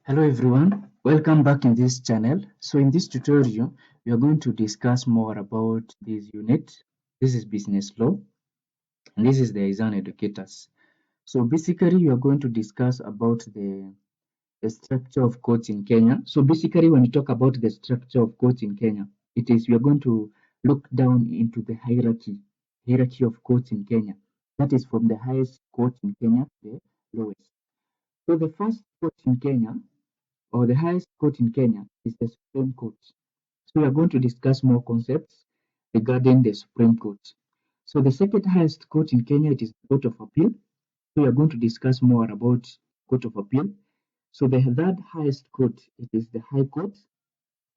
Hello everyone, welcome back in this channel. So in this tutorial, we are going to discuss more about this unit. This is business law and this is the exam educators. So basically, we are going to discuss about the structure of courts in Kenya. So basically, when you talk about the structure of courts in Kenya, we are going to look down into the hierarchy of courts in Kenya. That is from the highest court in Kenya to the lowest. So the first court in Kenya or the highest court in Kenya is the Supreme Court. So we are going to discuss more concepts regarding the Supreme Court. So the second highest court in Kenya, it is the Court of Appeal. So we are going to discuss more about Court of Appeal. So the third highest court, it is the High Court,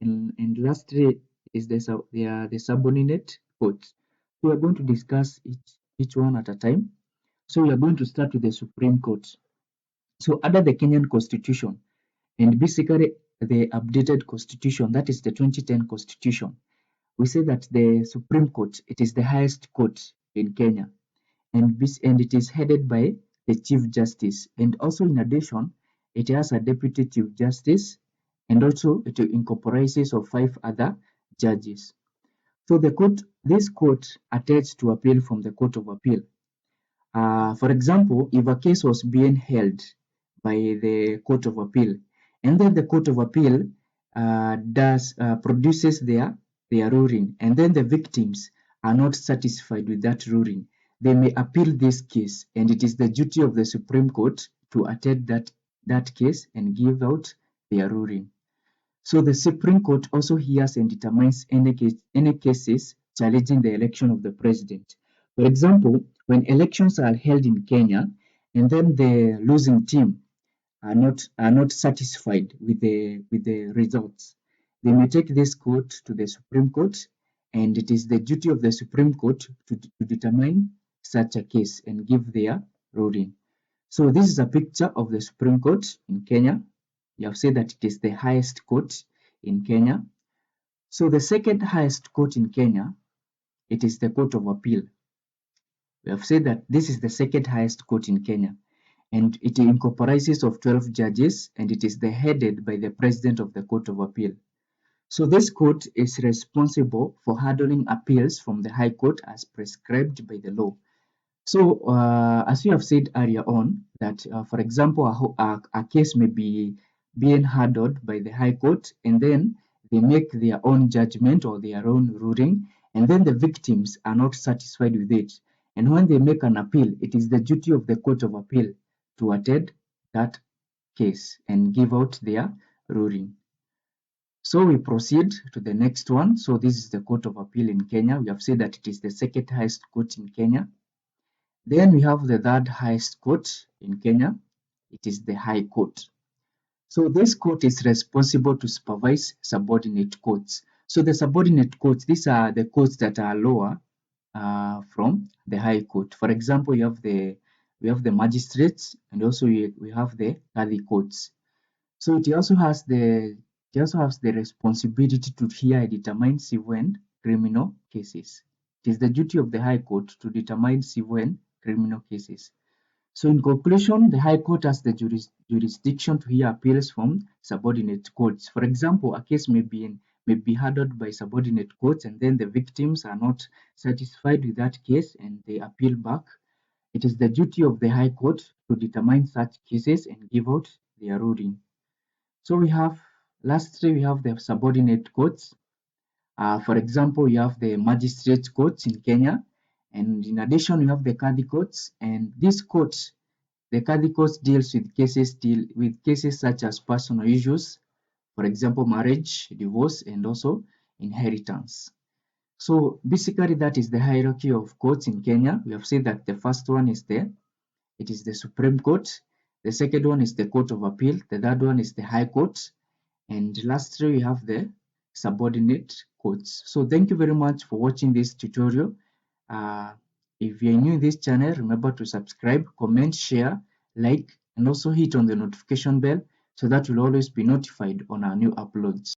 and lastly is the subordinate court. So we are going to discuss each one at a time. So we are going to start with the Supreme Court. So under the Kenyan Constitution, and basically the updated constitution, that is the 2010 constitution, we say that the Supreme Court, it is the highest court in Kenya, and it is headed by the Chief Justice, and also in addition, it has a Deputy Chief Justice, and also it incorporates of 5 other judges. So this court attaches to appeal from the Court of Appeal. For example, if a case was being held by the Court of Appeal, and then the Court of Appeal produces their ruling, and then the victims are not satisfied with that ruling, they may appeal this case, and it is the duty of the Supreme Court to attend that case and give out their ruling. So the Supreme Court also hears and determines any cases challenging the election of the president. For example, when elections are held in Kenya and then the losing team are not satisfied with the results, they may take this court to the Supreme Court, and it is the duty of the Supreme Court to determine such a case and give their ruling. So this is a picture of the Supreme Court in Kenya. You have said that it is the highest court in Kenya. So the second highest court in Kenya, it is the Court of Appeal. We have said that this is the second highest court in Kenya, and it incorporates of 12 judges, and it is headed by the president of the Court of Appeal. So this court is responsible for handling appeals from the High Court as prescribed by the law. So as we have said earlier on, that for example, a case may be being handled by the High Court, and then they make their own judgment or their own ruling, and then the victims are not satisfied with it. And when they make an appeal, it is the duty of the Court of Appeal to attend that case and give out their ruling. So we proceed to the next one. So this is the Court of Appeal in Kenya. We have said that it is the second highest court in Kenya. Then we have the third highest court in Kenya. It is the High Court. So this court is responsible to supervise subordinate courts. So the subordinate courts, these are the courts that are lower from the High Court. For example, we have the magistrates, and also we have the Kadhi courts. So it also has the responsibility to hear and determine civil and criminal cases. It is the duty of the High Court to determine civil and criminal cases. So in conclusion, the High Court has the jurisdiction to hear appeals from subordinate courts. For example, a case may be handled by subordinate courts, and then the victims are not satisfied with that case and they appeal back. It is the duty of the High Court to determine such cases and give out their ruling. So lastly, we have the subordinate courts. For example, we have the magistrate courts in Kenya, and in addition, we have the Kadhi courts. And these courts, the Kadhi courts deals with cases such as personal issues, for example, marriage, divorce, and also inheritance. So basically, that is the hierarchy of courts in Kenya. We have said that the first one is the Supreme Court. The second one is the Court of Appeal. The third one is the High Court. And lastly, we have the subordinate courts. So thank you very much for watching this tutorial. If you're new to this channel, remember to subscribe, comment, share, like, and also hit on the notification bell so that you'll always be notified on our new uploads.